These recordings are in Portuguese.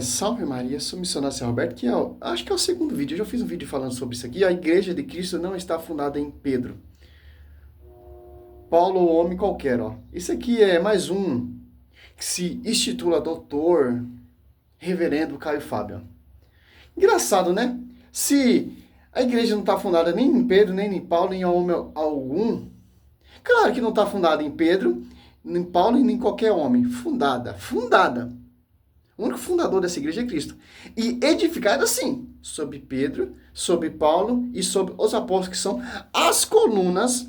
Salve Maria, sou missionário São Roberto, acho que é o segundo vídeo, eu já fiz um vídeo falando sobre isso aqui. A igreja de Cristo não está fundada em Pedro, Paulo ou homem qualquer, ó. Isso aqui é mais um que se intitula doutor, reverendo Caio Fábio. Engraçado, né? Se a igreja não está fundada nem em Pedro, nem em Paulo, nem em homem algum, claro que não está fundada em Pedro, nem em Paulo e nem em qualquer homem. Fundada. O único fundador dessa igreja é Cristo. E edificada, sim, sobre Pedro, sobre Paulo e sobre os apóstolos, que são as colunas,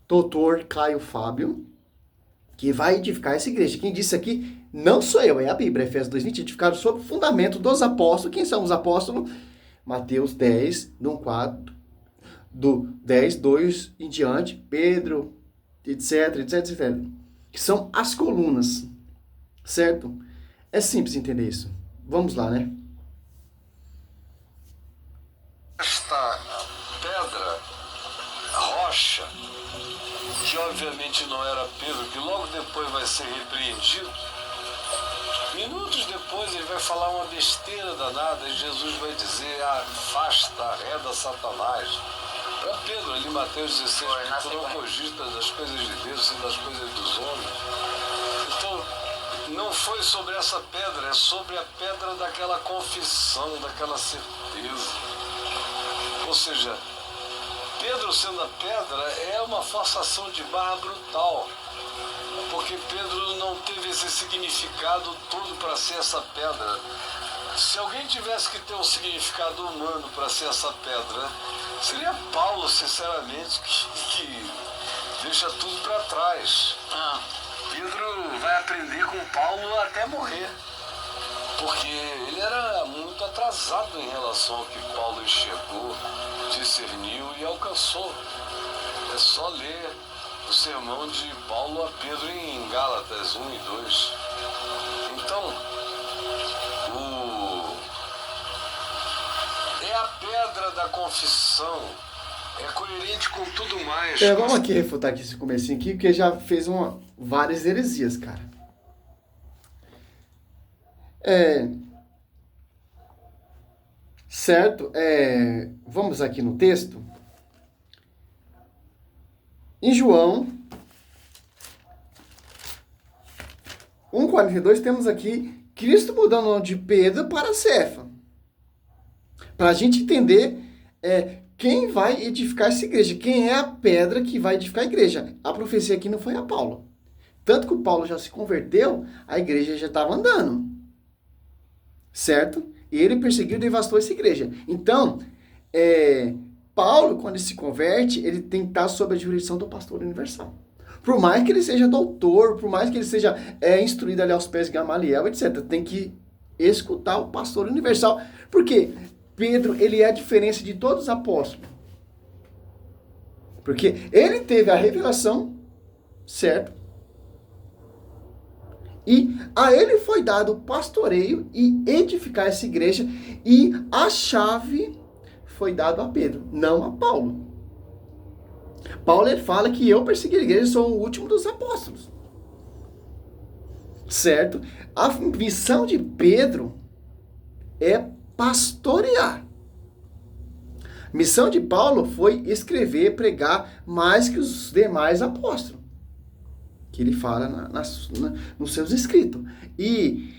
doutor Caio Fábio, que vai edificar essa igreja. Quem disse aqui não sou eu, é a Bíblia, Efésios 2:20, edificado sobre o fundamento dos apóstolos. Quem são os apóstolos? Mateus 10, do 10, 2 em diante, Pedro, etc. Que são as colunas, certo? É simples entender isso. Vamos lá, né? Esta pedra, rocha, que obviamente não era Pedro, que logo depois vai ser repreendido, minutos depois ele vai falar uma besteira danada e Jesus vai dizer: afasta, arreda Satanás. Para Pedro, ali em Mateus 16, que tu não cogitas das coisas de Deus, sim das coisas dos homens. Então, não foi sobre essa pedra, é sobre a pedra daquela confissão, daquela certeza. Ou seja, Pedro sendo a pedra é uma forçação de barra brutal, porque Pedro não teve esse significado todo para ser essa pedra. Se alguém tivesse que ter um significado humano para ser essa pedra, seria Paulo, sinceramente, que deixa tudo para trás. Pedro vai aprender com Paulo até morrer, porque ele era muito atrasado em relação ao que Paulo enxergou, discerniu e alcançou. É só ler o sermão de Paulo a Pedro em Gálatas 1 e 2. Então, é a pedra da confissão, é coerente com tudo mais. Vamos aqui refutar aqui esse comecinho aqui, porque já fez várias heresias, cara. Certo? Vamos aqui no texto. Em João 1:42 temos aqui Cristo mudando o nome de Pedro para Cefa. Para a gente entender quem vai edificar essa igreja, quem é a pedra que vai edificar a igreja. A profecia aqui não foi a Paulo. Tanto que o Paulo já se converteu, a igreja já estava andando. Certo? E ele perseguiu e devastou essa igreja. Então, Paulo, quando ele se converte, ele tem que estar sob a jurisdição do pastor universal. Por mais que ele seja doutor, por mais que ele seja instruído ali aos pés de Gamaliel, etc., tem que escutar o pastor universal. Por quê? Pedro, ele é a diferença de todos os apóstolos. Porque ele teve a revelação, certo? E a ele foi dado o pastoreio e edificar essa igreja, e a chave foi dada a Pedro, não a Paulo. Paulo, ele fala que eu persegui a igreja, sou o último dos apóstolos. Certo? A missão de Pedro é pastorear. Missão de Paulo foi escrever, pregar mais que os demais apóstolos, que ele fala nos seus escritos. E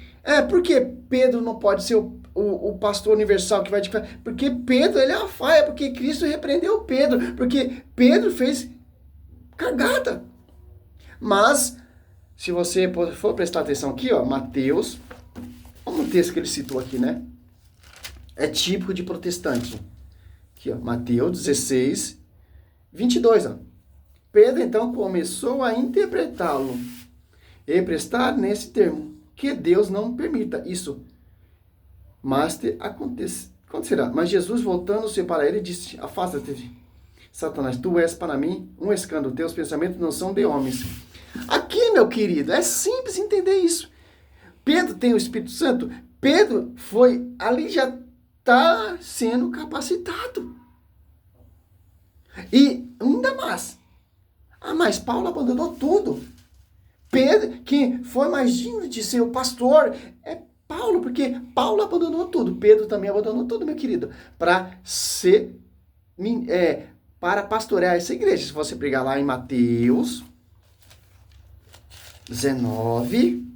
por que Pedro não pode ser o pastor universal que vai edificar? Porque Pedro, ele é a falha, porque Cristo repreendeu Pedro, porque Pedro fez cagada. Mas, se você for prestar atenção aqui, ó, Mateus, vamos no texto que ele citou aqui, né? É típico de protestante. Aqui, ó, Mateus 16, 22, ó. Pedro, então, começou a interpretá-lo e prestar nesse termo, que Deus não permita isso, mas acontecerá. Mas Jesus, voltando-se para ele, disse: afasta-te, Satanás, tu és para mim um escândalo, teus pensamentos não são de homens. Aqui, meu querido, é simples entender isso. Pedro tem o Espírito Santo, Pedro foi, ali já está sendo capacitado. E ainda mais, mas Paulo abandonou tudo. Pedro, quem foi mais digno de ser o pastor é Paulo, porque Paulo abandonou tudo. Pedro também abandonou tudo, meu querido, para ser, para pastorear essa igreja. Se você pegar lá em Mateus 19,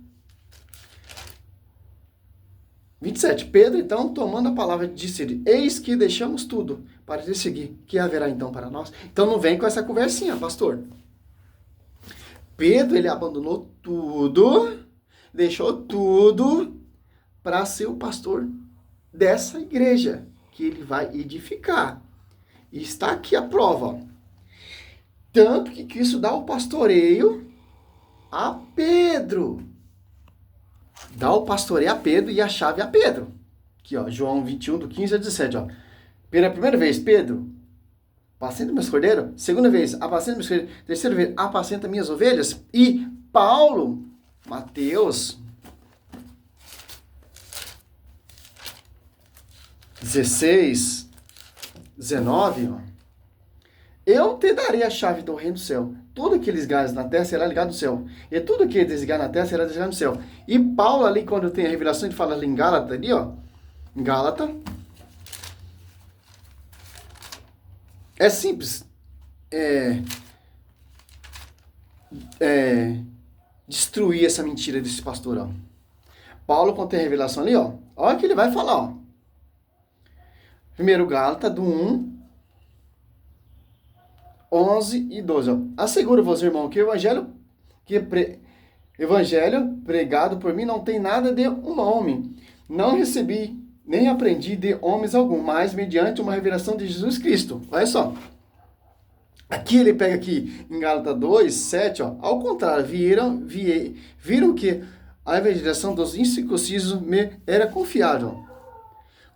27. Pedro, então, tomando a palavra, disse-lhe: eis que deixamos tudo para te seguir. Que haverá então para nós? Então não vem com essa conversinha, pastor. Pedro, ele abandonou tudo, deixou tudo para ser o pastor dessa igreja que ele vai edificar. E está aqui a prova. Ó. Tanto que Cristo dá o pastoreio a Pedro. Dá o pastoreio a Pedro e a chave a Pedro. Aqui, ó, João 21, do 15 a 17, ó. Pela primeira vez, Pedro, apacenta meus cordeiros. Segunda vez, apacenta meus cordeiros. Terceira vez, apacenta minhas ovelhas. E Paulo, Mateus 16, 19, ó. Eu te darei a chave do reino do céu. Tudo que ligares na terra será ligado no céu. E tudo que desligar na terra será desligado no céu. E Paulo ali, quando tem a revelação, ele fala ali em Gálatas, ali, ó. Em Gálatas. É simples. Destruir essa mentira desse pastor, ó. Paulo, quando tem a revelação ali, ó. Olha o que ele vai falar, ó. Primeiro Gálatas, do 1... 11 e 12. Ó. Asseguro-vos, irmão, que o evangelho pregado por mim não tem nada de um homem. Não recebi, nem aprendi de homens algum, mas mediante uma revelação de Jesus Cristo. Olha só. Aqui ele pega aqui em Gálatas 2, 7, ó. Ao contrário, viram que a evangelização dos incircuncisos me era confiável,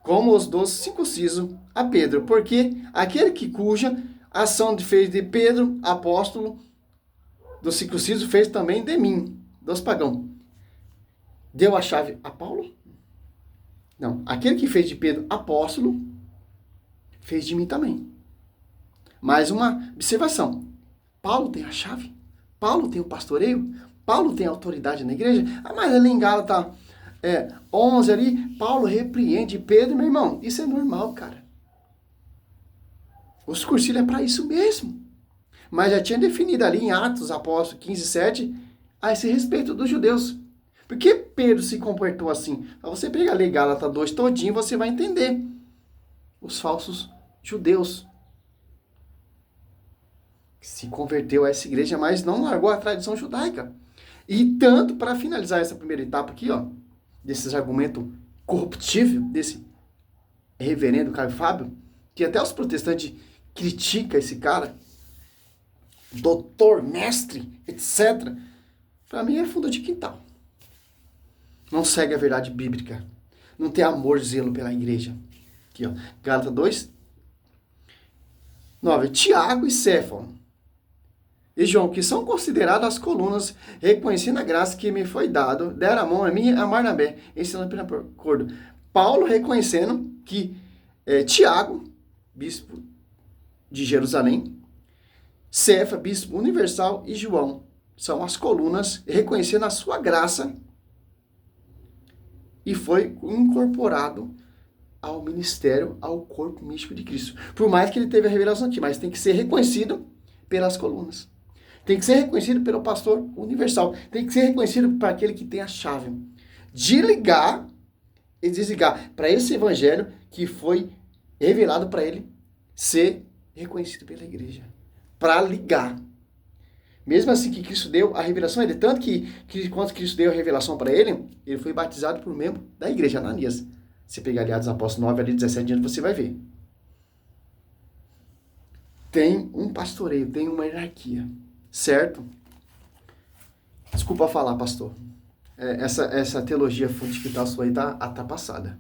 como os dos circuncisos a Pedro, porque aquele cuja ação fez de Pedro, apóstolo do circunciso, fez também de mim, dos pagãos. Deu a chave a Paulo? Não. Aquele que fez de Pedro apóstolo, fez de mim também. Mais uma observação. Paulo tem a chave? Paulo tem o pastoreio? Paulo tem autoridade na igreja? Mas ali em Gálatas 11 ali, Paulo repreende Pedro, meu irmão. Isso é normal, cara. Os cursilhos é para isso mesmo. Mas já tinha definido ali em Atos Apóstolos 15, 7, a esse respeito dos judeus. Por que Pedro se comportou assim? Você pega ali Gálatas 2 todinho, você vai entender. Os falsos judeus. Que se converteu a essa igreja, mas não largou a tradição judaica. E tanto, para finalizar essa primeira etapa aqui, ó, desses argumentos corruptíveis, desse reverendo Caio Fábio, que até os protestantes critica esse cara, doutor, mestre, etc. Para mim é fundo de quintal. Não segue a verdade bíblica. Não tem amor e zelo pela igreja. Aqui, ó. Gálatas 2, 9. Tiago e Cefo e João, que são consideradas as colunas, reconhecendo a graça que me foi dado, deram a mão a mim e a Barnabé, ensinando pelo acordo. Paulo reconhecendo que Tiago, bispo de Jerusalém, Cefa, bispo universal, e João são as colunas, reconhecendo a sua graça, e foi incorporado ao ministério, ao corpo místico de Cristo. Por mais que ele teve a revelação aqui, mas tem que ser reconhecido pelas colunas. Tem que ser reconhecido pelo pastor universal. Tem que ser reconhecido por aquele que tem a chave de ligar e desligar para esse evangelho que foi revelado para ele ser reconhecido pela igreja. Para ligar. Mesmo assim que Cristo deu a revelação a ele, tanto que quando Cristo deu a revelação para ele, ele foi batizado por membro da igreja, Ananias. Se pegar ali Atos Apóstolos 9, ali 17 diante, você vai ver. Tem um pastoreio, tem uma hierarquia, certo? Desculpa falar, pastor. Essa teologia fundamental sua aí tá passada.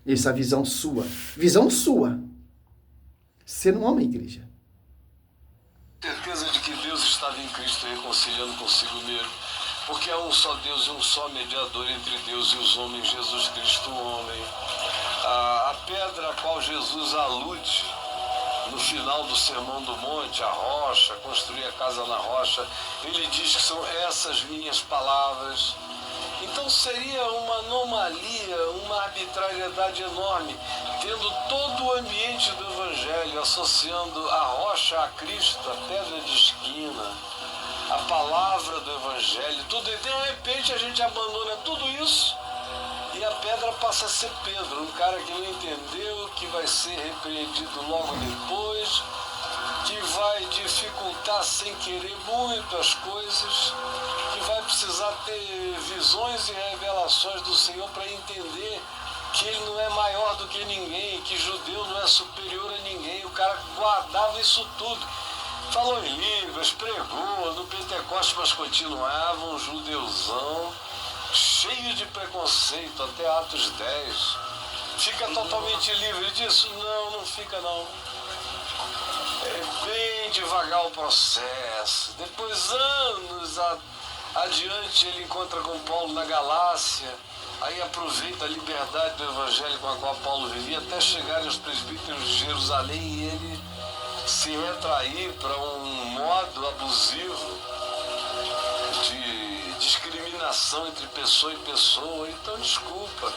Essa visão sua. Você não é uma igreja. Certeza de que Deus estava em Cristo reconciliando consigo mesmo. Porque há um só Deus e um só mediador entre Deus e os homens, Jesus Cristo, o homem. A pedra a qual Jesus alude no final do Sermão do Monte, a rocha, construir a casa na rocha, ele diz que são essas minhas palavras. Então seria uma anomalia, uma arbitrariedade enorme, tendo todo o ambiente do Evangelho, associando a rocha a Cristo, a pedra de esquina, a palavra do Evangelho, tudo, e de repente a gente abandona tudo isso e a pedra passa a ser Pedro, um cara que não entendeu, que vai ser repreendido logo depois, que vai dificultar sem querer muito as coisas, que vai precisar ter visões e revelações do Senhor para entender que ele não é maior do que ninguém, que judeu não é superior a ninguém. O cara guardava isso tudo. Falou em línguas, pregou no Pentecostes, mas continuava um judeuzão, cheio de preconceito, até Atos 10. Fica totalmente livre disso? Não, não fica não. É bem devagar o processo. Depois, anos adiante, ele encontra com Paulo na Galácia. Aí aproveita a liberdade do evangelho com a qual Paulo vivia até chegar aos presbíteros de Jerusalém e ele se retrair para um modo abusivo de discriminação entre pessoa e pessoa. Então, desculpa.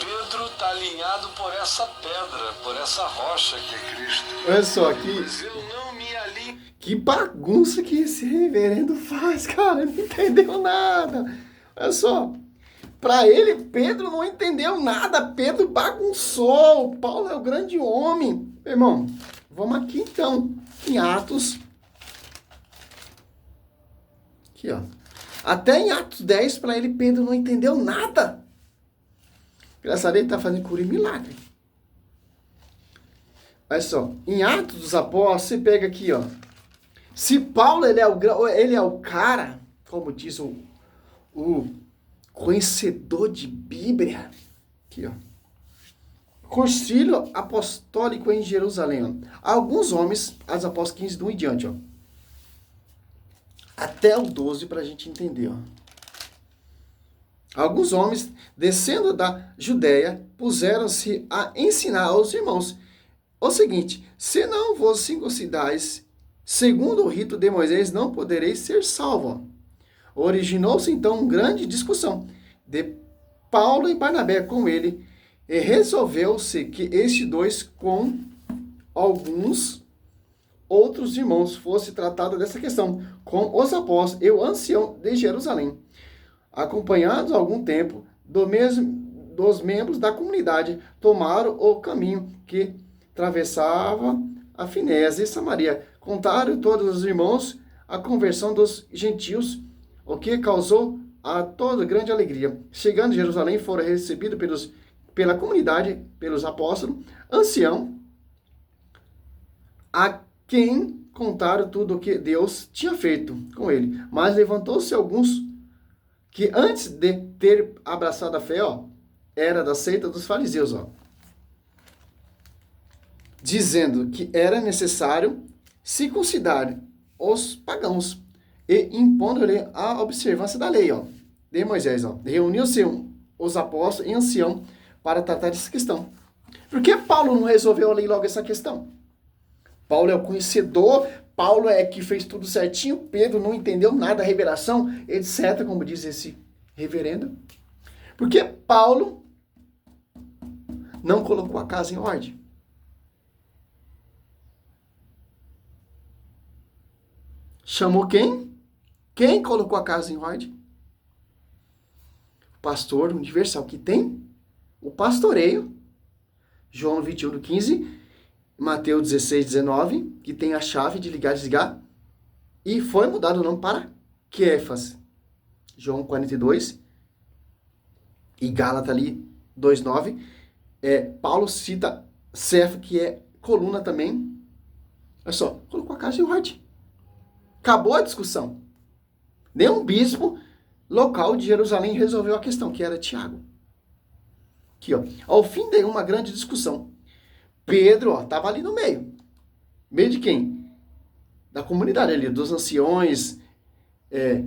Pedro está alinhado por essa pedra, por essa rocha que é Cristo. Olha só aqui. Mas eu não me alinho. Que bagunça que esse reverendo faz, cara. Não entendeu nada. Olha só. Para ele, Pedro não entendeu nada. Pedro bagunçou. Paulo é o grande homem. Irmão, vamos aqui então. Em Atos. Aqui, ó. Até em Atos 10, para ele, Pedro não entendeu nada. Graças a Deus, ele está fazendo cura e milagre. Olha só. Em Atos dos Apóstolos, você pega aqui, ó. Se Paulo, ele é o cara, como diz o conhecedor de Bíblia, aqui, ó. Concílio apostólico em Jerusalém, ó. Alguns homens, Atos Apóstolos 15, do em diante, ó. Até o 12 para a gente entender, ó. Alguns homens, descendo da Judéia, puseram-se a ensinar aos irmãos o seguinte: se não vos circuncidais, segundo o rito de Moisés, não podereis ser salvos. Originou-se então uma grande discussão de Paulo e Barnabé com ele, e resolveu-se que estes dois, com alguns outros irmãos, fosse tratado dessa questão, com os apóstolos e o ancião de Jerusalém, acompanhados algum tempo dos membros da comunidade, tomaram o caminho que atravessava a Finésia e Samaria. Contaram todos os irmãos a conversão dos gentios, o que causou a toda grande alegria. Chegando em Jerusalém, foram recebidos pela comunidade, pelos apóstolos, ancião, a quem contaram tudo o que Deus tinha feito com ele. Mas levantou-se alguns que antes de ter abraçado a fé, ó, era da seita dos fariseus, ó, dizendo que era necessário circuncidar os pagãos e impondo-lhe a observância da lei, ó, de Moisés, ó. Reuniu-se os apóstolos e ancião para tratar dessa questão. Por que Paulo não resolveu ali logo essa questão? Paulo é o conhecedor, Paulo é que fez tudo certinho, Pedro não entendeu nada, revelação, etc., como diz esse reverendo. Porque Paulo não colocou a casa em ordem. Chamou quem? Quem colocou a casa em ordem? O pastor universal, que tem o pastoreio, João 21, 15, Mateus 16, 19, que tem a chave de ligar e desligar, e foi mudado o nome para Quefas, João 42, e Gálatas ali, 2, 9, Paulo cita Cefa, que é coluna também. Olha só, colocou a casa em ordem. Acabou a discussão. Nenhum bispo local de Jerusalém resolveu a questão, que era Tiago. Aqui, ó. Ao fim de uma grande discussão, Pedro, ó, estava ali no meio. Meio de quem? Da comunidade ali, dos anciões,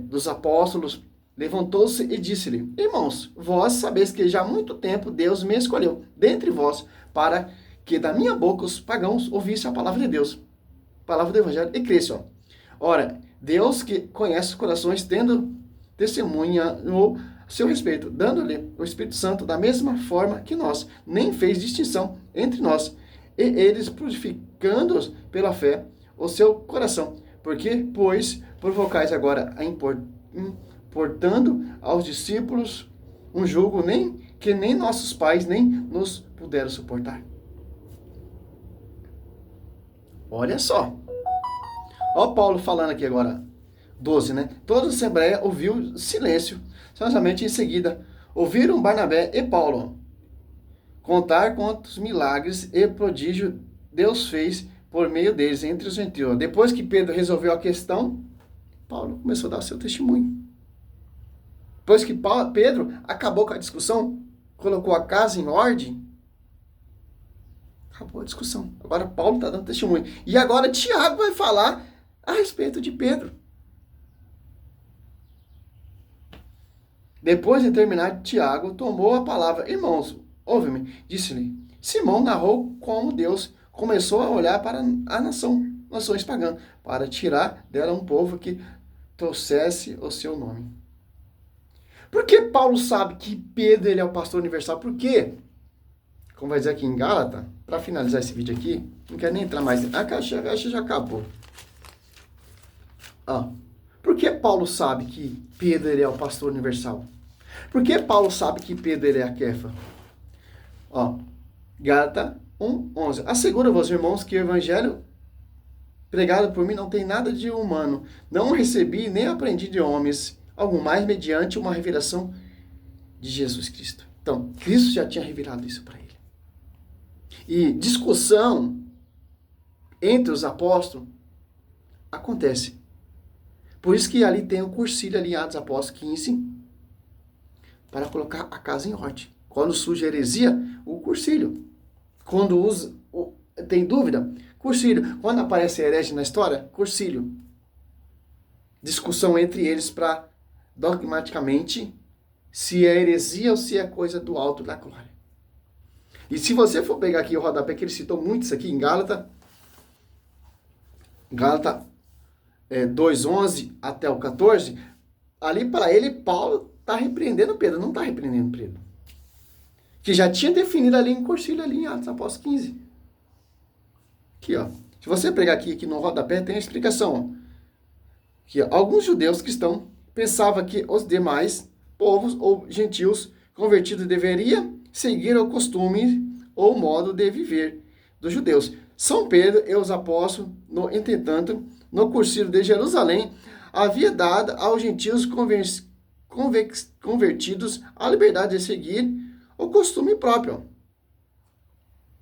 dos apóstolos. Levantou-se e disse-lhe: irmãos, vós sabeis que já há muito tempo Deus me escolheu dentre vós para que da minha boca os pagãos ouvissem a palavra de Deus, a palavra do Evangelho, e cresçam. Ora, Deus que conhece os corações, tendo testemunha no seu respeito, dando-lhe o Espírito Santo da mesma forma que nós, nem fez distinção entre nós, e eles purificando-os pela fé o seu coração. Porque, pois, provocais agora importando aos discípulos um jugo que nem nossos pais nem nos puderam suportar. Olha só. Olha Paulo falando aqui agora. 12, né? Toda a Assembleia ouviu silêncio. Somente em seguida, ouviram Barnabé e Paulo contar quantos milagres e prodígios Deus fez por meio deles entre os gentios. Depois que Pedro resolveu a questão, Paulo começou a dar o seu testemunho. Depois que Pedro acabou com a discussão, colocou a casa em ordem, acabou a discussão. Agora Paulo está dando testemunho. E agora Tiago vai falar a respeito de Pedro. Depois de terminar, Tiago tomou a palavra. Irmãos, ouve-me, disse-lhe. Simão narrou como Deus começou a olhar para a nações pagãs, para tirar dela um povo que trouxesse o seu nome. Por que Paulo sabe que Pedro ele é o pastor universal? Por quê? Como vai dizer aqui em Gálatas, para finalizar esse vídeo aqui, não quero nem entrar mais. A caixa já acabou. Por que Paulo sabe que Pedro ele é o pastor universal? Por que Paulo sabe que Pedro ele é a Kefa? Gálatas 1:11. Asseguro-vos, irmãos, que o evangelho pregado por mim não tem nada de humano. Não recebi nem aprendi de homens algum, mais mediante uma revelação de Jesus Cristo. Então, Cristo já tinha revelado isso para ele. E discussão entre os apóstolos acontece. Por isso que ali tem um cursilho ali em Atos Apóstolos 15, para colocar a casa em ordem. Quando surge heresia, o cursilho. Quando tem dúvida, cursilho. Quando aparece herege na história, cursilho. Discussão entre eles para, dogmaticamente, se é heresia ou se é coisa do alto da glória. E se você for pegar aqui o rodapé, que ele citou muito isso aqui em Gálatas 2:11 até o 14, ali para ele, Paulo está repreendendo Pedro, não está repreendendo Pedro. Que já tinha definido ali em cursilho, ali em Atos Apóstolos 15. Aqui, se você pegar aqui no rodapé, tem a explicação. Que alguns judeus cristãos pensavam que os demais povos ou gentios convertidos deveriam seguir o costume ou modo de viver dos judeus. São Pedro e os apóstolos, entretanto, no cursilho de Jerusalém, havia dado aos gentios convertidos a liberdade de seguir o costume próprio.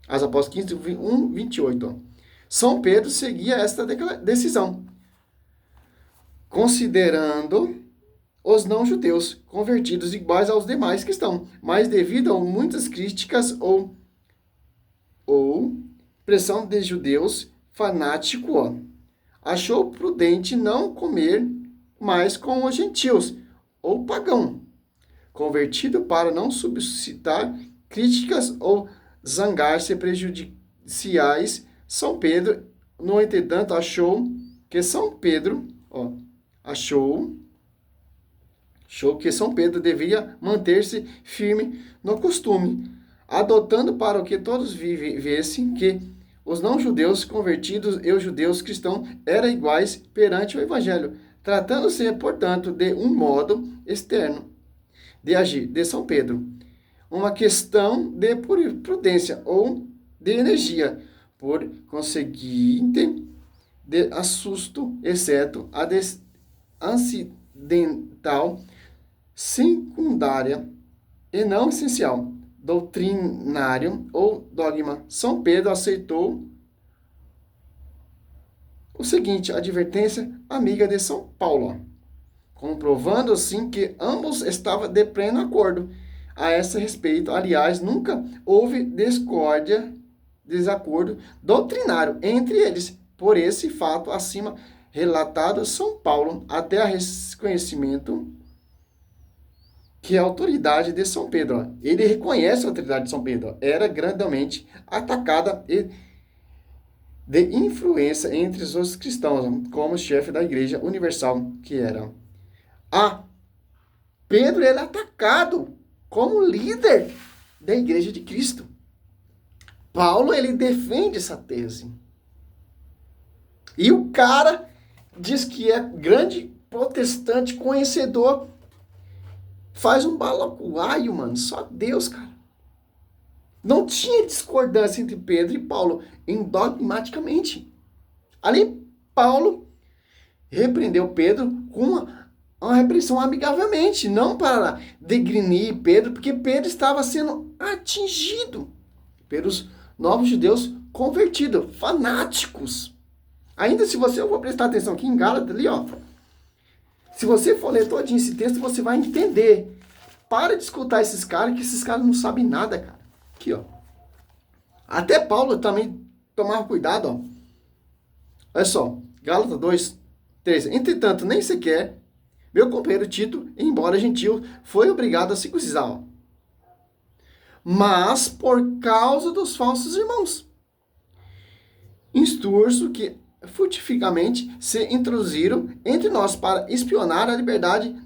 As Apóstolos 15, 1:28. São Pedro seguia esta decisão, considerando os não-judeus convertidos iguais aos demais cristãos, mas devido a muitas críticas ou pressão de judeus fanáticos, achou prudente não comer mais com os gentios ou pagão convertido, para não suscitar críticas ou zangar-se prejudiciais. São Pedro, no entretanto, achou que São Pedro devia manter-se firme no costume, adotando para que todos vivessem que os não-judeus convertidos e os judeus cristãos eram iguais perante o Evangelho, tratando-se, portanto, de um modo externo de agir de São Pedro, uma questão de prudência ou de energia, por conseguinte, de assusto, exceto a acidental, secundária e não essencial, doutrinário ou dogma. São Pedro aceitou o seguinte, a advertência amiga de São Paulo, comprovando assim que ambos estavam de pleno acordo a esse respeito. Aliás, nunca houve desacordo doutrinário entre eles. Por esse fato acima relatado, São Paulo, até a reconhecimento que a autoridade de São Pedro, ó, ele reconhece a autoridade de São Pedro, ó, era grandemente atacada e de influência entre os cristãos, ó, como chefe da Igreja Universal que era. Ah, Pedro ele é atacado como líder da Igreja de Cristo. Paulo ele defende essa tese. E o cara diz que é grande protestante, conhecedor, faz um balacoaio, mano. Só Deus, cara. Não tinha discordância entre Pedro e Paulo, dogmaticamente. Ali, Paulo repreendeu Pedro com uma repreensão amigavelmente, não para degrinir Pedro, porque Pedro estava sendo atingido pelos novos judeus convertidos, fanáticos. Ainda se você, eu vou prestar atenção aqui em Gálatas ali, ó. Se você for ler todinho esse texto, você vai entender. Para de escutar esses caras, que esses caras não sabem nada, cara. Aqui, ó. Até Paulo também tomava cuidado, ó. Olha só, Gálatas 2, 13. Entretanto, nem sequer meu companheiro Tito, embora gentil, foi obrigado a circuncidar, ó. Mas por causa dos falsos irmãos, instruço que frutificamente se introduziram entre nós para espionar a liberdade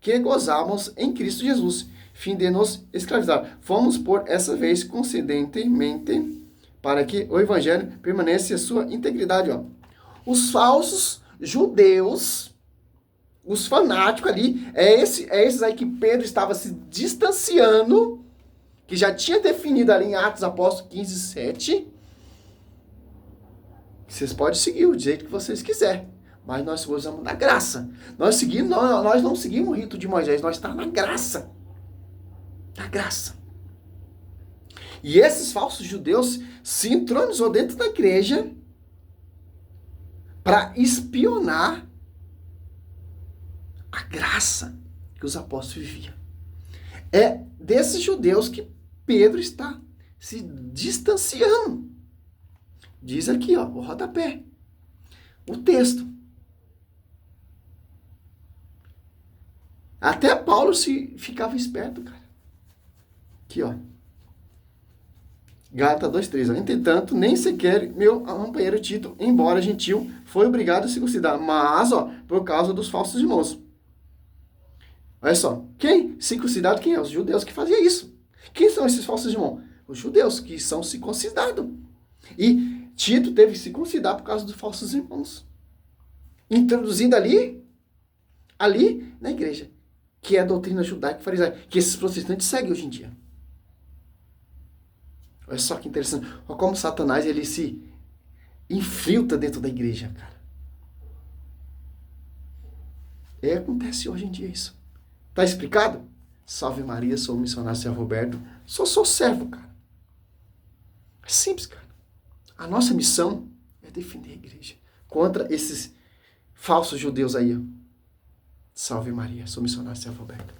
que gozávamos em Cristo Jesus, fim de nos escravizar. Fomos por essa vez coincidentemente para que o evangelho permanecesse a sua integridade. Ó. Os falsos judeus, os fanáticos ali, esses aí que Pedro estava se distanciando, que já tinha definido ali em Atos Apóstolos 15, 7. Vocês podem seguir o jeito que vocês quiserem, mas nós gozamos da graça. Nós não seguimos o rito de Moisés, nós estamos na graça. Na graça. E esses falsos judeus se entronizou dentro da igreja para espionar a graça que os apóstolos viviam. É desses judeus que Pedro está se distanciando. Diz aqui, ó, o rodapé. O texto. Até Paulo ficava esperto, cara. Aqui, ó. Gálatas 2:3. Entretanto, nem sequer meu companheiro Tito, embora gentil, foi obrigado a circuncidar. Mas, ó, por causa dos falsos irmãos. Olha só. Quem? Circuncidado, quem é? Os judeus que faziam isso. Quem são esses falsos irmãos? Os judeus que são circuncidados. E Tito teve que se circuncidar por causa dos falsos irmãos. Introduzindo ali na igreja, que é a doutrina judaica farisaica, que esses protestantes seguem hoje em dia. Olha só que interessante. Olha como Satanás ele se infiltra dentro da igreja, cara. Acontece hoje em dia isso. Tá explicado? Salve Maria, sou o missionário Sérgio Roberto. Sou servo, cara. É simples, cara. A nossa missão é defender a igreja contra esses falsos judeus aí. Ó. Salve Maria, sou o missionário Sérgio Roberto.